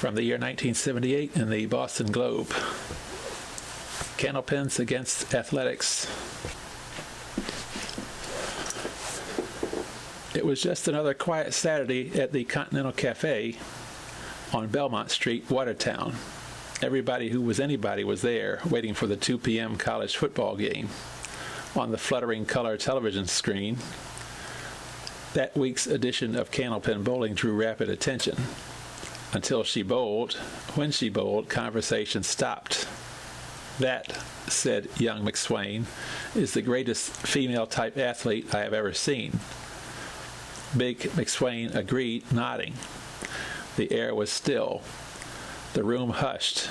from the year 1978 in the Boston Globe. Candlepins against Athletics. It was just another quiet Saturday at the Continental Cafe on Belmont Street, Watertown. Everybody who was anybody was there, waiting for the 2 p.m. college football game. On the fluttering color television screen, that week's edition of Candlepin Bowling drew rapid attention. Until she bowled, when she bowled, conversation stopped. That, said young McSwain, is the greatest female-type athlete I have ever seen. Big McSwain agreed, nodding. The air was still. The room hushed.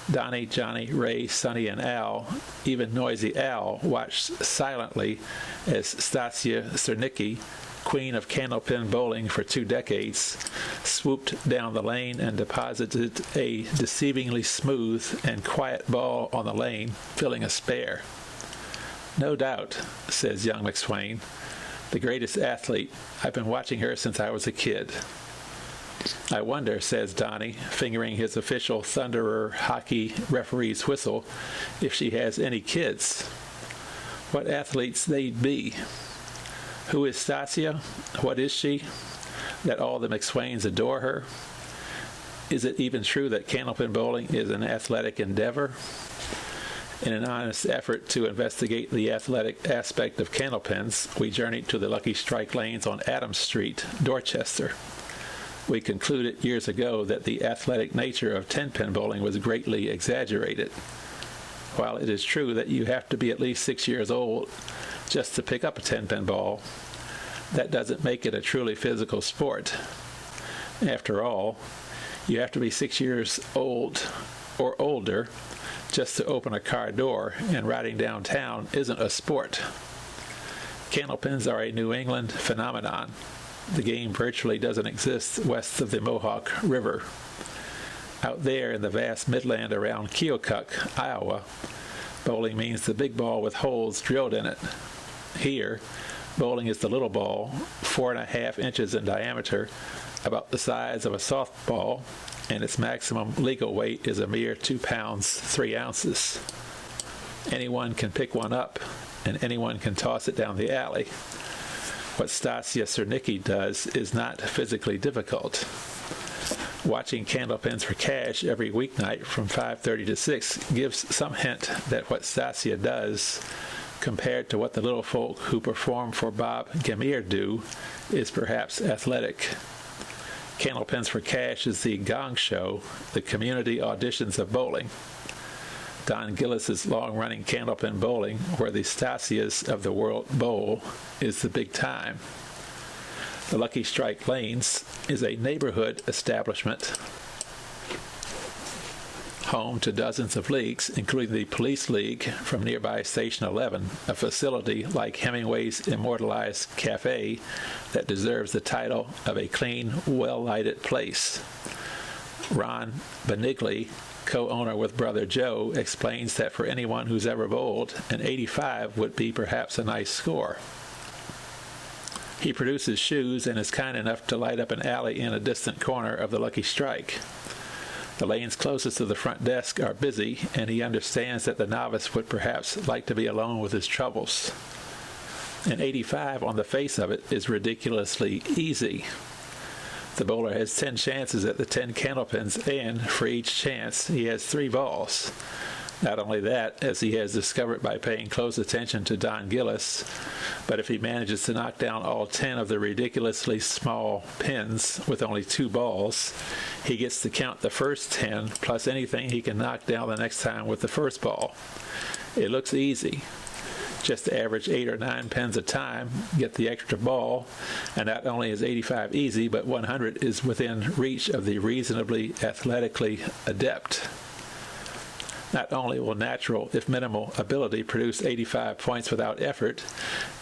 Donnie, Johnny, Ray, Sonny, and Al, even noisy Al, watched silently as Stasia Czernicki, queen of candlepin bowling for 2 decades, swooped down the lane and deposited a deceivingly smooth and quiet ball on the lane, filling a spare. No doubt, says young McSwain, the greatest athlete. I've been watching her since I was a kid. I wonder, says Donnie, fingering his official Thunderer hockey referee's whistle, if she has any kids. What athletes they'd be. Who is Stasia? What is she? That all the McSwains adore her? Is it even true that candlepin bowling is an athletic endeavor? In an honest effort to investigate the athletic aspect of candlepins, we journeyed to the Lucky Strike lanes on Adams Street, Dorchester. We concluded years ago that the athletic nature of 10-pin bowling was greatly exaggerated. While it is true that you have to be at least 6 years old just to pick up a 10-pin ball, that doesn't make it a truly physical sport. After all, you have to be 6 years old or older just to open a car door, and riding downtown isn't a sport. Candlepins are a New England phenomenon. The game virtually doesn't exist west of the Mohawk River. Out there in the vast midland around Keokuk, Iowa, bowling means the big ball with holes drilled in it. Here, bowling is the little ball, 4.5 inches in diameter, about the size of a softball, and its maximum legal weight is a mere 2 pounds, 3 ounces. Anyone can pick one up, and anyone can toss it down the alley. What Stasia Czernicki does is not physically difficult. Watching Candlepins for Cash every weeknight from 5:30 to 6 gives some hint that what Stasia does, compared to what the little folk who perform for Bob Gamere do, is perhaps athletic. Candlepins for Cash is the gong show, the community auditions of bowling. Don Gillis's long-running Candlepin Bowling, where the Stasias of the world bowl, is the big time. The Lucky Strike Lanes is a neighborhood establishment home to dozens of leagues, including the Police League from nearby Station 11, a facility like Hemingway's immortalized cafe that deserves the title of a clean, well-lighted place. Ron Benigli, co-owner with brother Joe, explains that for anyone who's ever bowled, an 85 would be perhaps a nice score. He produces shoes and is kind enough to light up an alley in a distant corner of the Lucky Strike. The lanes closest to the front desk are busy, and he understands that the novice would perhaps like to be alone with his troubles. An 85 on the face of it is ridiculously easy. The bowler has 10 chances at the 10 candlepins, and for each chance, he has 3 balls. Not only that, as he has discovered by paying close attention to Don Gillis, but if he manages to knock down all 10 of the ridiculously small pins with only 2 balls, he gets to count the first 10 plus anything he can knock down the next time with the first ball. It looks easy. Just average 8 or 9 pins a time, get the extra ball, and not only is 85 easy, but 100 is within reach of the reasonably athletically adept. Not only will natural, if minimal, ability produce 85 points without effort,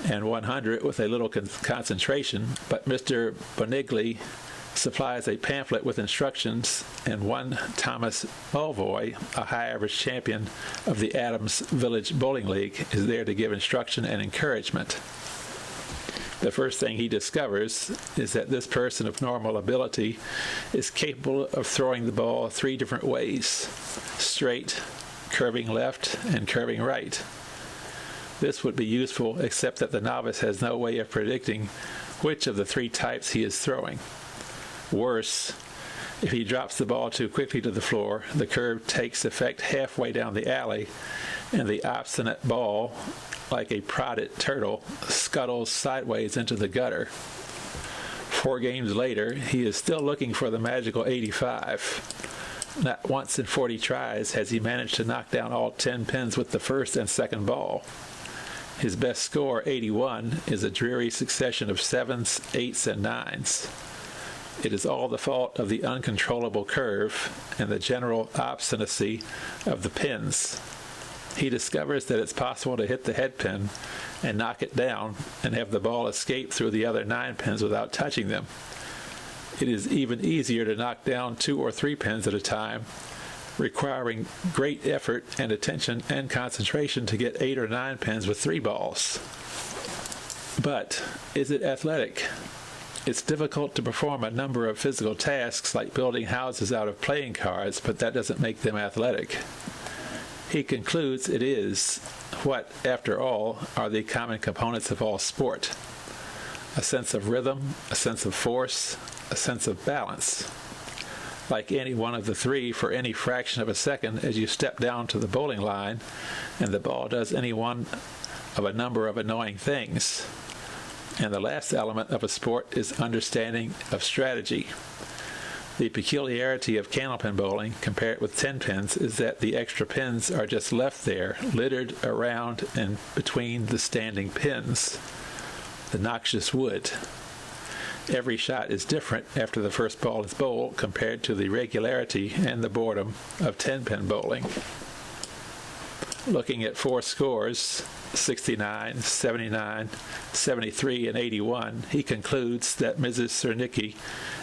and 100 with a little concentration, but Mr. Bonigli supplies a pamphlet with instructions, and one Thomas Mulvoy, a high average champion of the Adams Village Bowling League, is there to give instruction and encouragement. The first thing he discovers is that this person of normal ability is capable of throwing the ball 3 different ways: straight, curving left, and curving right. This would be useful, except that the novice has no way of predicting which of the 3 types he is throwing. Worse, if he drops the ball too quickly to the floor, the curve takes effect halfway down the alley, and the obstinate ball, like a prodded turtle, scuttles sideways into the gutter. 4 games later, he is still looking for the magical 85. Not once in 40 tries has he managed to knock down all 10 pins with the first and second ball. His best score, 81, is a dreary succession of 7s, 8s, and 9s. It is all the fault of the uncontrollable curve and the general obstinacy of the pins. He discovers that it's possible to hit the head pin and knock it down and have the ball escape through the other 9 pins without touching them. It is even easier to knock down 2 or 3 pins at a time, requiring great effort and attention and concentration to get 8 or 9 pins with 3 balls. But is it athletic? It's difficult to perform a number of physical tasks like building houses out of playing cards, but that doesn't make them athletic. He concludes it is what, after all, are the common components of all sport: a sense of rhythm, a sense of force, a sense of balance. Like any one of the 3 for any fraction of a second as you step down to the bowling line, and the ball does any one of a number of annoying things. And the last element of a sport is understanding of strategy. The peculiarity of candlepin bowling, compared with 10 pins, is that the extra pins are just left there, littered around and between the standing pins. The noxious wood. Every shot is different after the first ball is bowled compared to the regularity and the boredom of 10-pin bowling. Looking at 4 scores, 69, 79, 73, and 81, he concludes that Mrs. Czernicki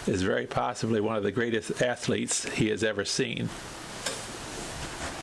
is very possibly one of the greatest athletes he has ever seen.